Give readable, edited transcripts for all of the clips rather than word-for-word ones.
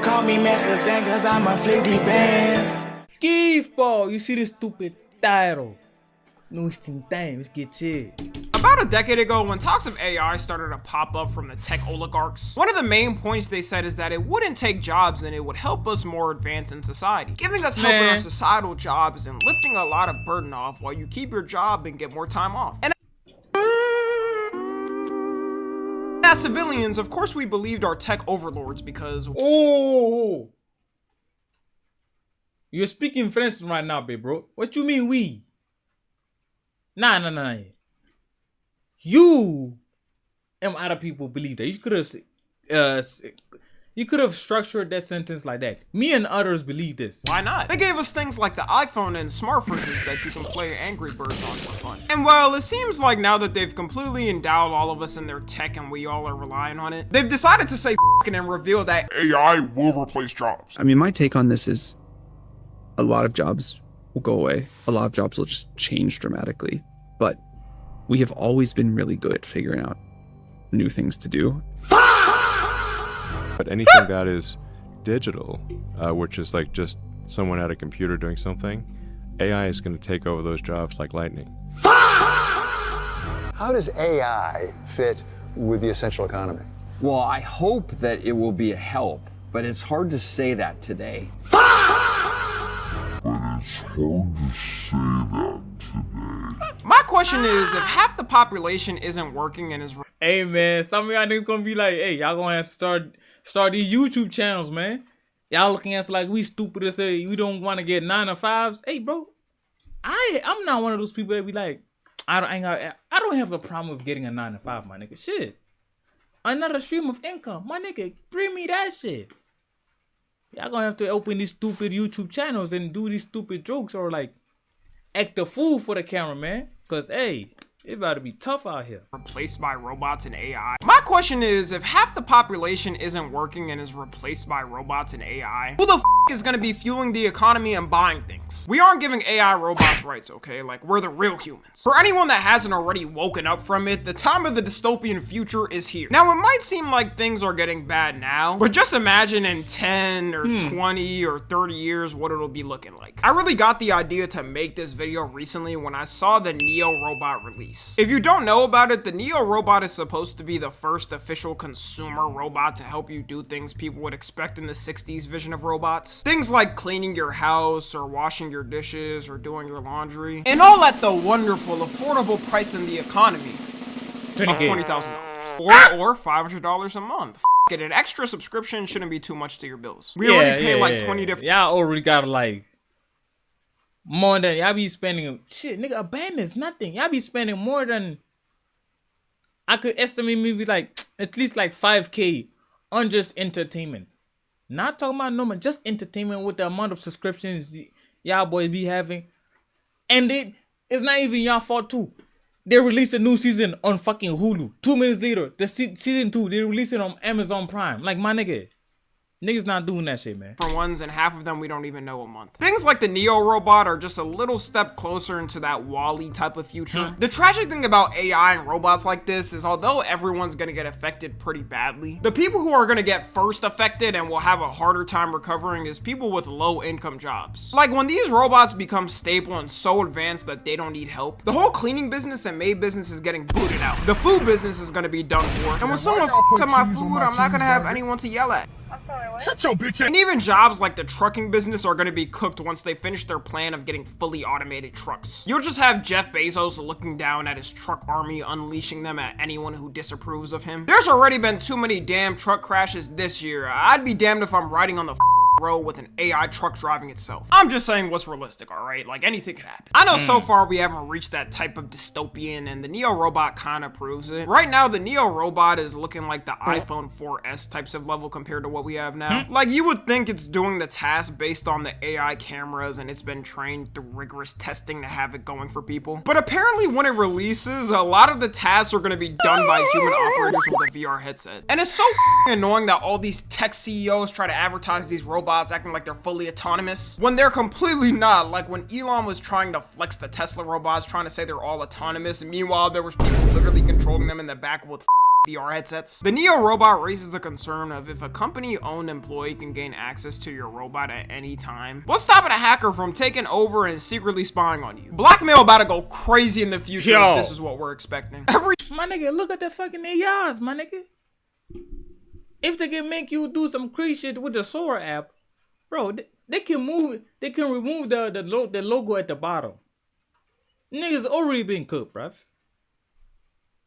Call me Master Zen cause I'm a flicky bands. Skeefball, you see this stupid title. No wasting time, let's get to it. About a decade ago, when talks of AI started to pop up from the tech oligarchs, one of the main points they said is that it wouldn't take jobs and it would help us more advance in society, giving us help with our societal jobs and lifting a lot of burden off while you keep your job and get more time off. And as civilians, of course we believed our tech overlords because— Oh! You're speaking French right now, babe, bro. What you mean we? Nah. You and other people believe that. You could have structured that sentence like that. Me and others believe this. Why not? They gave us things like the iPhone and smart fridges that you can play Angry Birds on for fun. And while it seems like now that they've completely endowed all of us in their tech and we all are relying on it, they've decided to say f***ing and reveal that AI will replace jobs. I mean, my take on this is a lot of jobs will go away. A lot of jobs will just change dramatically. But we have always been really good at figuring out new things to do. But anything that is digital, which is like just someone at a computer doing something, AI is going to take over those jobs like lightning. How does AI fit with the essential economy? Well, I hope that it will be a help, but it's hard to say that today. My question is, if half the population isn't working and is— Hey man, some of y'all niggas gonna be like, hey, y'all gonna have to start these YouTube channels, man. Y'all looking at us like we stupid as say we don't want to get 9 to 5s. Hey bro, I'm not one of those people that be like, I don't have a problem with getting a 9 to 5, my nigga. Shit. Another stream of income. My nigga, bring me that shit. Y'all gonna have to open these stupid YouTube channels and do these stupid jokes or like act a fool for the camera, man. Cause hey, it about to be tough out here. Replaced by robots and AI. My question is, if half the population isn't working and is replaced by robots and AI, who the f is gonna be fueling the economy and buying things? We aren't giving AI robots rights, okay? Like, we're the real humans. For anyone that hasn't already woken up from it, the time of the dystopian future is here. Now, it might seem like things are getting bad now, but just imagine in 10 or 20 or 30 years what it'll be looking like. I really got the idea to make this video recently when I saw the Neo robot release. If you don't know about it, the Neo robot is supposed to be the first official consumer robot to help you do things people would expect in the 60s vision of robots. Things like cleaning your house or washing your dishes or doing your laundry. And all at the wonderful, affordable price in the economy of $20,000 or $500 a month. Get an extra subscription shouldn't be too much to your bills. We already pay like 20 different— Y'all already got like more than y'all be spending. Shit, nigga, a band is nothing. Y'all be spending more than I could estimate, maybe like at least like 5K on just entertainment. Not talking about no man, just entertainment with the amount of subscriptions y'all boys be having. And it's not even y'all fault too. They released a new season on fucking Hulu. 2 minutes later, the season 2, they released it on Amazon Prime. Like, my nigga, niggas not doing that shit, man. For ones, and half of them we don't even know a month. Things like the Neo robot are just a little step closer into that WALL-E type of future. The tragic thing about AI and robots like this is although everyone's gonna get affected pretty badly, the people who are gonna get first affected and will have a harder time recovering is people with low income jobs. Like when these robots become stable and so advanced that they don't need help, the whole cleaning business and maid business is getting booted out. The food business is gonna be done for. And when someone f***s up my food, I'm not gonna have anyone to yell at. Shut your bitch ass. And even jobs like the trucking business are going to be cooked once they finish their plan of getting fully automated trucks. You'll just have Jeff Bezos looking down at his truck army, unleashing them at anyone who disapproves of him. There's already been too many damn truck crashes this year. I'd be damned if I'm riding on the road with an AI truck driving itself. I'm just saying what's realistic, alright? Like anything could happen. I know so far we haven't reached that type of dystopian and the Neo robot kind of proves it. Right now the Neo robot is looking like the iPhone 4S types of level compared to what we have now. Like you would think it's doing the task based on the AI cameras and it's been trained through rigorous testing to have it going for people. But apparently when it releases, a lot of the tasks are going to be done by human operators with a VR headset. And it's so annoying that all these tech CEOs try to advertise these robots acting like they're fully autonomous when they're completely not. Like when Elon was trying to flex the Tesla robots, trying to say they're all autonomous, and meanwhile there was people literally controlling them in the back with VR headsets. The Neo robot raises the concern of if a company-owned employee can gain access to your robot at any time, what's stopping a hacker from taking over and secretly spying on you? Blackmail about to go crazy in the future. Yo. This is what we're expecting. My nigga, look at the fucking AIs, my nigga. If they can make you do some crazy shit with the Sora app, bro, they can move it. They can remove the logo at the bottom. Niggas already been cooked, bruv.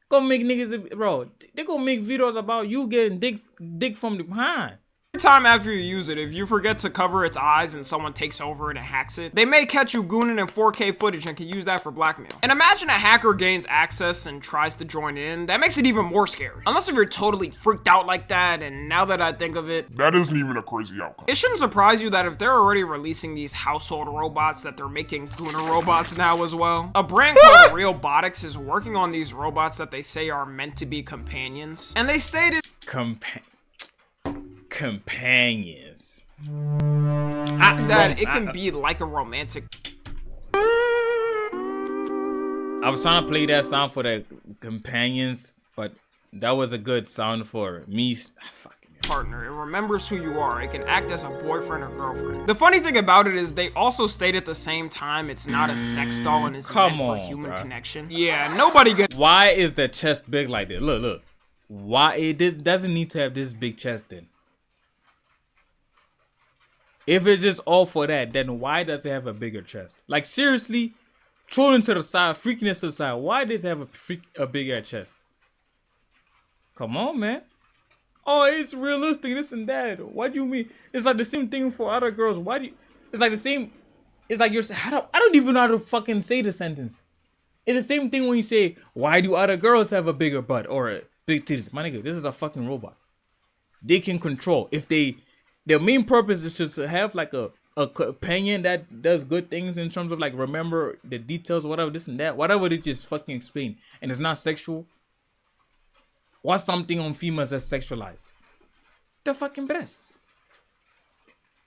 Gonna make niggas, bro. They gonna make videos about you getting dick from the behind. Every time after you use it, if you forget to cover its eyes and someone takes over and hacks it, they may catch you gooning in 4K footage and can use that for blackmail. And imagine a hacker gains access and tries to join in. That makes it even more scary. Unless if you're totally freaked out like that, and now that I think of it, That isn't even a crazy outcome. it shouldn't surprise you that if they're already releasing these household robots, that they're making Gooner robots now as well. A brand called Realbotics is working on these robots that they say are meant to be companions. And they stated Companions. that it can be like a romantic. I was trying to play that sound for the companions, but that was a good sound for me. Partner. It remembers who you are. It can act as a boyfriend or girlfriend. The funny thing about it is they also state at the same time it's not a sex doll and is meant for human connection. Yeah, nobody gets. Why is the chest big like this? Look. Why it doesn't need to have this big chest then? If it's just all for that, then why does it have a bigger chest? Like seriously, trolling to the side, freakiness to the side. Why does it have a bigger chest? Come on, man. Oh, it's realistic, this and that. What do you mean? It's like the same thing for other girls. Why do you? It's like the same. It's like you're. I don't even know how to fucking say the sentence. It's the same thing when you say, why do other girls have a bigger butt or big titties? My nigga, this is a fucking robot. They can control. If their main purpose is just to have like a companion that does good things in terms of like remember the details, whatever, this and that, whatever they just fucking explain, and it's not sexual. What's something on females that's sexualized? The fucking breasts.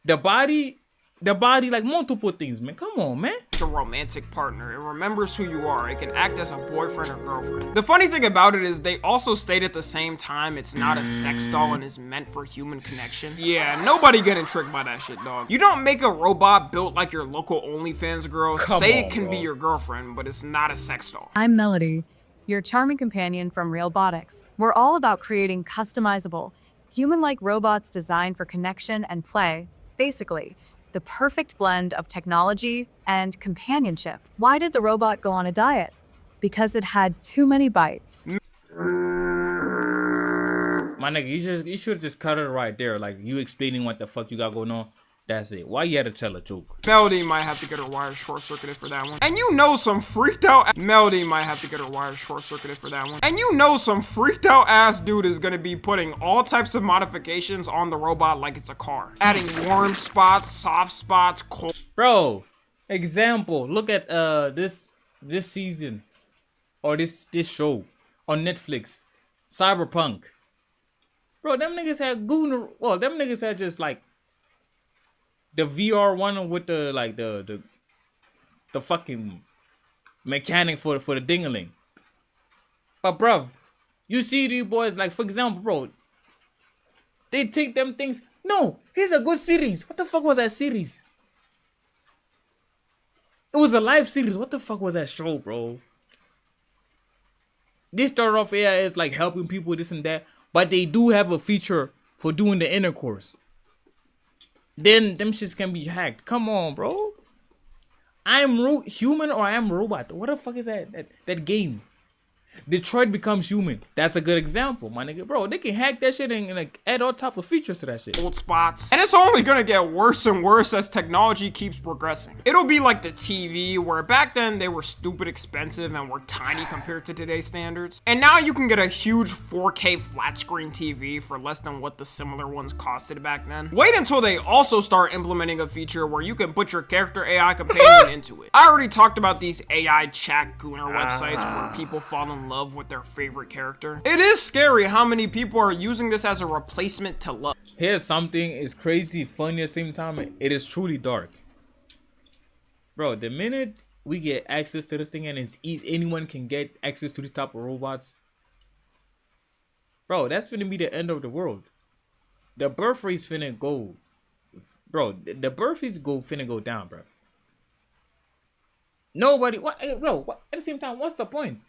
The body, like multiple things, man. Come on, man. A romantic partner. It remembers who you are. It can act as a boyfriend or girlfriend. The funny thing about it is they also state at the same time it's not a sex doll and is meant for human connection. Yeah, nobody getting tricked by that shit, dog. You don't make a robot built like your local OnlyFans girl. Say it can be your girlfriend, but it's not a sex doll. I'm Melody, your charming companion from Realbotics. We're all about creating customizable, human-like robots designed for connection and play. Basically, the perfect blend of technology and companionship. Why did the robot go on a diet? Because it had too many bites. My nigga, you should just cut it right there. Like you explaining what the fuck you got going on. That's it. Why you had to tell a joke? Melody might have to get her wires short-circuited for that one. And you know some freaked out Melody might have to get her wires short-circuited for that one. And you know some freaked out ass dude is gonna be putting all types of modifications on the robot like it's a car. Adding warm spots, soft spots, cold. Bro, example. Look at this season or this show on Netflix, Cyberpunk. Bro, them niggas had Gooner. Well, them niggas had just like the VR one with the like the fucking mechanic for the dingaling. But bruv, you see these boys like, for example, bro, they take them things. No, here's a good series. What the fuck was that series? It was a live series. What the fuck was that show, bro? They started off here as like helping people, this and that, but they do have a feature for doing the intercourse. Then them shits can be hacked. Come on, bro. I'm human or I'm robot. What the fuck is that game? Detroit Becomes Human. That's a good example, my nigga. Bro, they can hack that shit and like add all type of features to that shit. Old spots. And it's only gonna get worse and worse as technology keeps progressing. It'll be like the TV, where back then they were stupid expensive and were tiny compared to today's standards. And now you can get a huge 4K flat screen TV for less than what the similar ones costed back then. Wait until they also start implementing a feature where you can put your character AI companion into it. I already talked about these AI chat Gooner websites where people fall in love with their favorite character. It is scary how many people are using this as a replacement to love. Here's something, it's crazy, funny at the same time. It is truly dark. Bro, the minute we get access to this thing and it's easy, anyone can get access to this type of robots, bro, that's gonna be the end of the world. The birth rate's finna go, bro. The birth rate's finna go down, bro. Nobody, what, bro? What, at the same time, what's the point?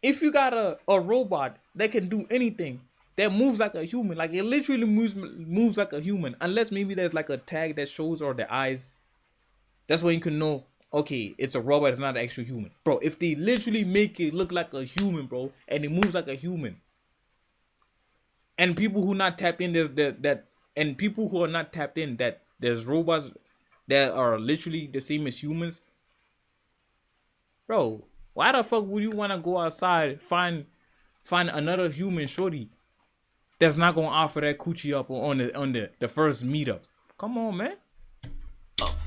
If you got a robot that can do anything, that moves like a human, like it literally moves like a human, unless maybe there's like a tag that shows or the eyes. That's when you can know, okay, it's a robot, it's not an actual human, bro. If they literally make it look like a human, bro, and it moves like a human, and people who not tapped in, and people who are not tapped in that there's robots that are literally the same as humans, bro. Why the fuck would you want to go outside find another human shorty that's not gonna offer that coochie up on the first meetup? Come on, man.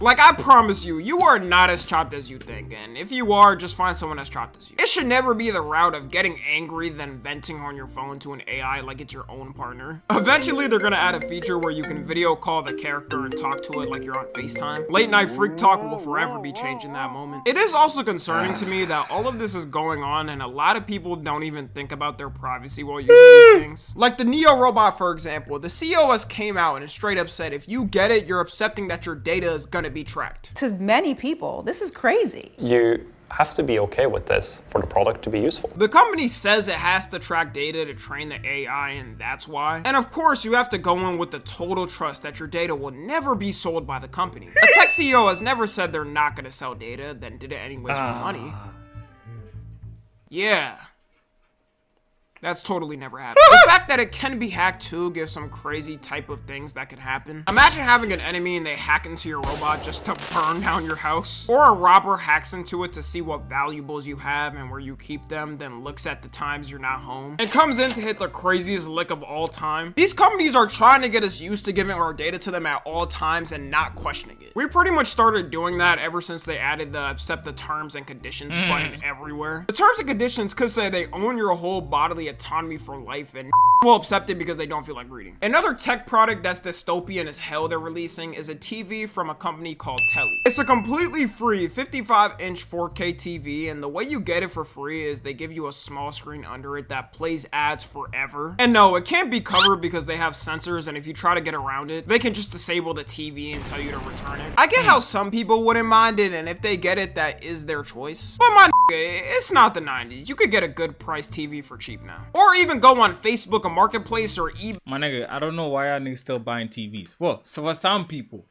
Like, I promise you, you are not as chopped as you think, and if you are, just find someone as chopped as you. It should never be the route of getting angry then venting on your phone to an AI like it's your own partner. Eventually, they're gonna add a feature where you can video call the character and talk to it like you're on FaceTime. Late night freak talk will forever be changed in that moment. It is also concerning to me that all of this is going on and a lot of people don't even think about their privacy while using these things. Like the Neo robot, for example, the COS came out and straight up said, if you get it, you're accepting that your data is gonna be tracked. To many people, this is crazy. You have to be okay with this for the product to be useful. The company says it has to track data to train the AI, and that's why. And of course, you have to go in with the total trust that your data will never be sold by the company. A tech CEO has never said they're not going to sell data, then did it anyways for money. Yeah. That's totally never happened. The fact that it can be hacked too gives some crazy type of things that could happen. Imagine having an enemy and they hack into your robot just to burn down your house. Or a robber hacks into it to see what valuables you have and where you keep them, then looks at the times you're not home and comes in to hit the craziest lick of all time. These companies are trying to get us used to giving our data to them at all times and not questioning it. We pretty much started doing that ever since they added the accept the terms and conditions button everywhere. The terms and conditions could say they own your whole bodily autonomy for life and will accept it because they don't feel like reading. Another tech product that's dystopian as hell they're releasing is a TV from a company called Telly. It's a completely free 55-inch 4K TV, and the way you get it for free is they give you a small screen under it that plays ads forever. And no, it can't be covered because they have sensors, and if you try to get around it, they can just disable the TV and tell you to return it. I get how some people wouldn't mind it, and if they get it, that is their choice. But my it's not the 90s. You could get a good price TV for cheap now. Or even go on Facebook, a marketplace, or eBay. My nigga, I don't know why y'all niggas still buying TVs. Well, so for some people,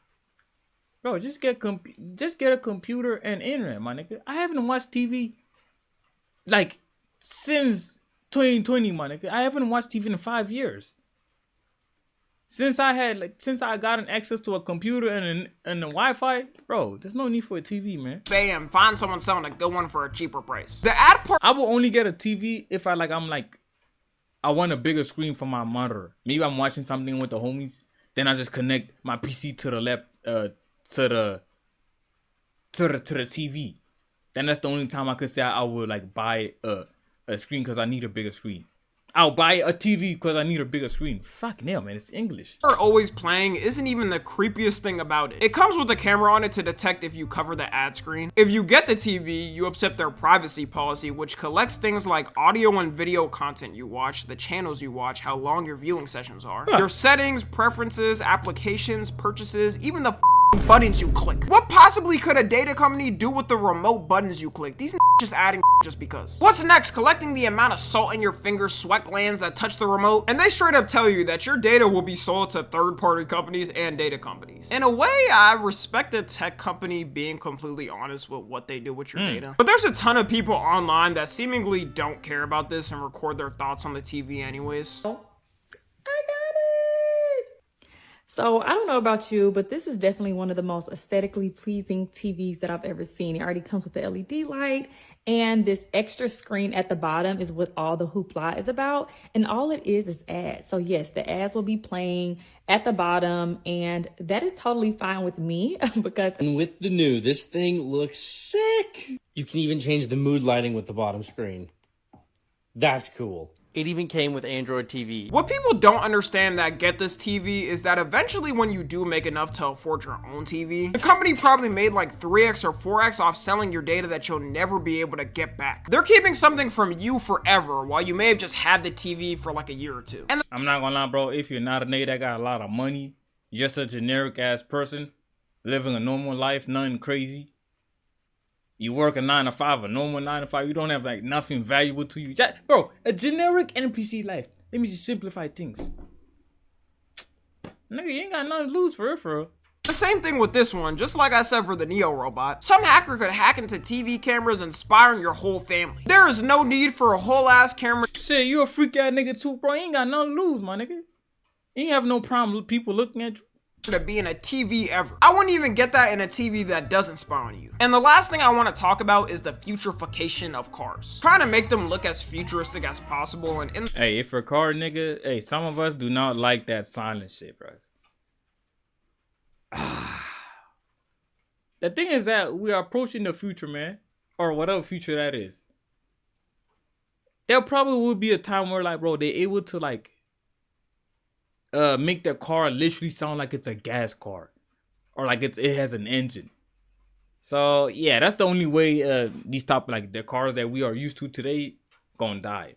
bro, just get a computer and internet, my nigga. I haven't watched TV like since 2020, my nigga. I haven't watched TV in 5 years. Since I got an access to a computer and a Wi-Fi, bro, there's no need for a TV, man. Bam, find someone selling a good one for a cheaper price. The ad part. I will only get a TV if I want a bigger screen for my monitor. Maybe I'm watching something with the homies, then I just connect my PC to the TV. Then that's the only time I could say I would like buy a screen because I need a bigger screen. I'll buy a TV because I need a bigger screen. Fuck no, man, it's English. Always playing isn't even the creepiest thing about it. It comes with a camera on it to detect if you cover the ad screen. If you get the TV, you accept their privacy policy, which collects things like audio and video content you watch, the channels you watch, how long your viewing sessions are, your settings, preferences, applications, purchases, even the buttons you click. What possibly could a data company do with the remote buttons you click? These just adding just because. What's next? Collecting the amount of salt in your fingers, sweat glands that touch the remote? And they straight up tell you that your data will be sold to third-party companies and data companies. In a way, I respect a tech company being completely honest with what they do with your data. But there's a ton of people online that seemingly don't care about this and record their thoughts on the TV anyways. So I don't know about you, but this is definitely one of the most aesthetically pleasing TVs that I've ever seen. It already comes with the LED light, and this extra screen at the bottom is what all the hoopla is about. And all it is ads. So yes, the ads will be playing at the bottom, and that is totally fine with me because. And with the new, this thing looks sick. You can even change the mood lighting with the bottom screen. That's cool. It even came with Android TV. What people don't understand that get this TV is that eventually when you do make enough to afford your own TV, the company probably made like 3x or 4x off selling your data that you'll never be able to get back. They're keeping something from you forever while you may have just had the TV for like a year or two. And I'm not gonna lie, bro. If you're not a nigga that got a lot of money, you're just a generic ass person living a normal life, nothing crazy. You work a 9 to 5, a normal 9 to 5. You don't have like nothing valuable to you, bro. A generic NPC life. Let me just simplify things. Nigga, you ain't got nothing to lose for real. the same thing with this one, just like I said for the Neo robot. Some hacker could hack into TV cameras and spy on your whole family. There is no need for a whole ass camera. Shit, you a freak ass nigga too, bro. You ain't got nothing to lose, my nigga. You ain't have no problem with people looking at you. To be in a TV ever. I wouldn't even get that in a TV that doesn't spy on you. And the last thing I want to talk about is the futurification of cars. Trying to make them look as futuristic as possible and hey, if a car nigga, hey, some of us do not like that silent shit, bro. The thing is that we are approaching the future, man. Or whatever future that is. There probably will be a time where like, bro, they're able to like make the car literally sound like it's a gas car, or like it has an engine. So yeah, that's the only way these like the cars that we are used to today gonna die.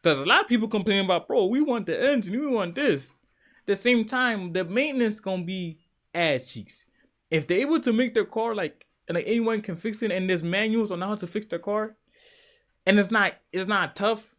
Because a lot of people complain about, bro, we want the engine, we want this. At the same time, the maintenance gonna be ass cheeks. If they're able to make their car like anyone can fix it, and there's manuals on how to fix their car, and it's not tough.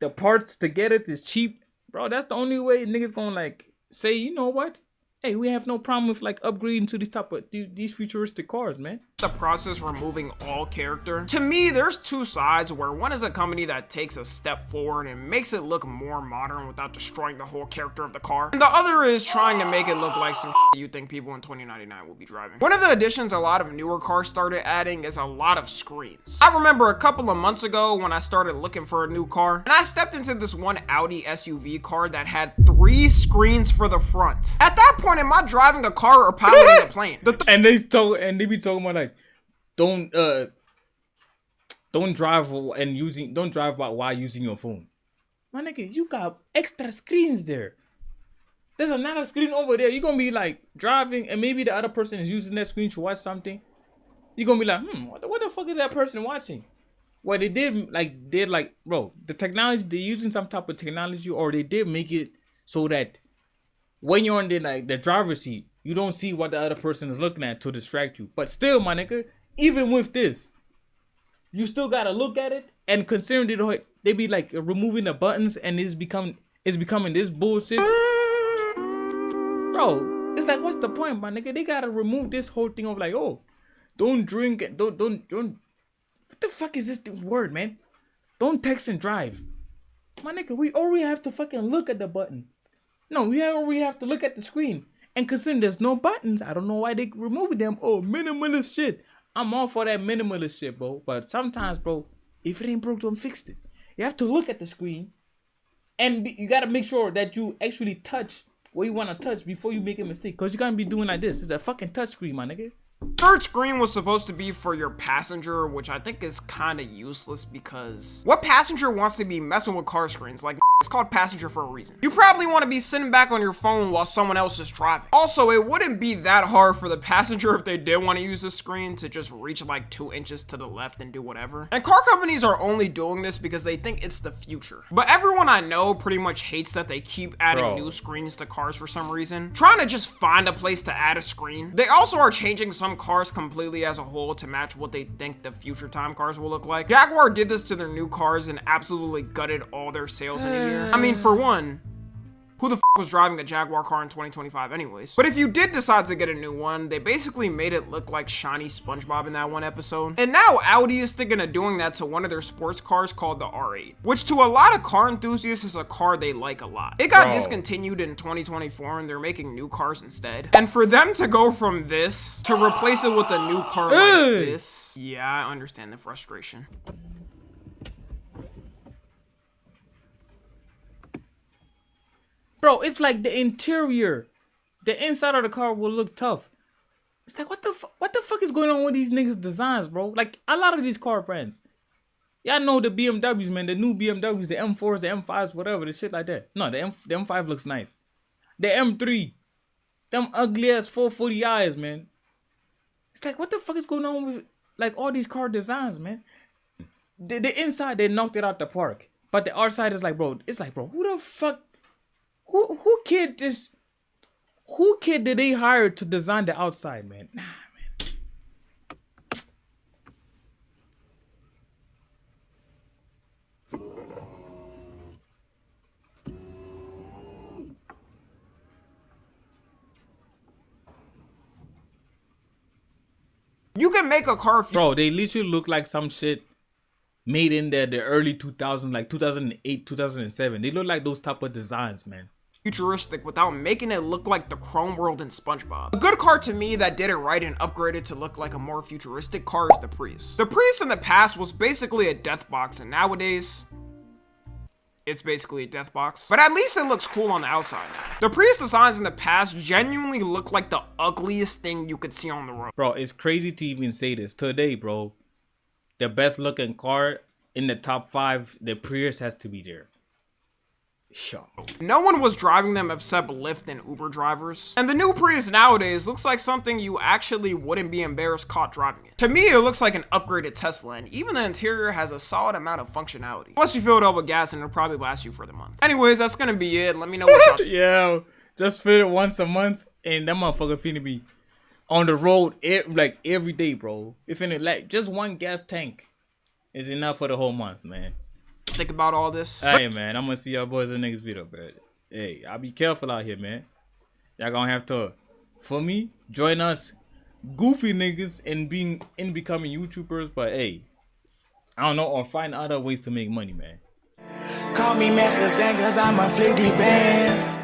The parts to get it is cheap. Bro, that's the only way niggas gonna like say, you know what? Hey, we have no problem with like upgrading to these type of these futuristic cars, man. The process removing all character. To me, there's two sides, where one is a company that takes a step forward and makes it look more modern without destroying the whole character of the car. And the other is trying to make it look like some you think people in 2099 will be driving. One of the additions a lot of newer cars started adding is a lot of screens. I remember a couple of months ago when I started looking for a new car, and I stepped into this one Audi SUV car that had 3 screens for the front. At that point, am I driving a car or piloting a plane? And they be talking about like, don't drive while using your phone. My nigga, you got extra screens there. There's another screen over there. You're gonna be like driving, and maybe the other person is using that screen to watch something. You're gonna be like, what the fuck is that person watching? Well, they did like, bro, the technology, they're using some type of technology, or they did make it so that when you're on the driver's seat, you don't see what the other person is looking at to distract you. But still, my nigga, even with this, you still gotta look at it. And considering they be like removing the buttons, and it's becoming this bullshit. Bro, it's like, what's the point, my nigga? They gotta remove this whole thing of like, oh, don't drink, don't. What the fuck is this word, man? Don't text and drive. My nigga, we already have to fucking look at the button. No, we already have to look at the screen. And considering there's no buttons, I don't know why they removed them. Oh, minimalist shit. I'm all for that minimalist shit, bro. But sometimes, bro, if it ain't broke, don't fix it. You have to look at the screen. And you got to make sure that you actually touch what you want to touch before you make a mistake. Because you're going to be doing like this. It's a fucking touch screen, my nigga. Third screen was supposed to be for your passenger, which I think is kind of useless, because what passenger wants to be messing with car screens? Like, it's called passenger for a reason. You probably want to be sitting back on your phone while someone else is driving. Also, it wouldn't be that hard for the passenger, if they did want to use the screen, to just reach like 2 inches to the left and do whatever. And car companies are only doing this because they think it's the future. But everyone I know pretty much hates that they keep adding new screens to cars for some reason. Trying to just find a place to add a screen. They also are changing some cars completely as a whole to match what they think the future time cars will look like. Jaguar did this to their new cars and absolutely gutted all their sales in a year. I mean, for one, who the f was driving a Jaguar car in 2025 anyways? But if you did decide to get a new one, they basically made it look like shiny SpongeBob in that one episode. And now Audi is thinking of doing that to one of their sports cars called the R8, which to a lot of car enthusiasts is a car they like a lot. It got discontinued in 2024 and they're making new cars instead. And for them to go from this to replace it with a new car like this, yeah, I understand the frustration. Bro, it's like the interior, the inside of the car will look tough. It's like, what the fuck is going on with these niggas' designs, bro? Like, a lot of these car brands, Y'all know the BMWs, man. The new BMWs, the M4s, the M5s, whatever, the shit like that. No, the M5 looks nice. The M3, them ugly ass 440i's, man. It's like, what the fuck is going on with like all these car designs, man? The inside, they knocked it out the park. But the outside is like, bro, it's like, bro, who the fuck, who kid did they hire to design the outside, man? Nah, man. You can make a car. Bro, they literally look like some shit made in the early 2000s, like 2008, 2007. They look like those type of designs, man. Futuristic without making it look like the Chrome World in SpongeBob. A good car to me that did it right and upgraded to look like a more futuristic car is the Prius. The Prius in the past was basically a death box, and nowadays, it's basically a death box. But at least it looks cool on the outside now. The Prius designs in the past genuinely look like the ugliest thing you could see on the road. Bro, it's crazy to even say this. Today, bro, the best looking car in the top 5, the Prius has to be there. Sure. No one was driving them except Lyft and Uber drivers. And the new Prius nowadays looks like something you actually wouldn't be embarrassed caught driving it. To me, it looks like an upgraded Tesla, and even the interior has a solid amount of functionality. Plus you fill it up with gas and it'll probably last you for the month. Anyways, that's gonna be it. Let me know what y'all Yeah, just fill it once a month and that motherfucker finna be on the road like every day, bro. If in like just one gas tank is enough for the whole month, man. think about all this. Hey, man, I'm gonna see y'all boys in the next video, bro. Hey, I'll be careful out here, man. Y'all gonna have to, for me, join us goofy niggas in becoming YouTubers, but hey, I don't know, or find other ways to make money, man. Call me Master Zen, cause I'm a 50 bands.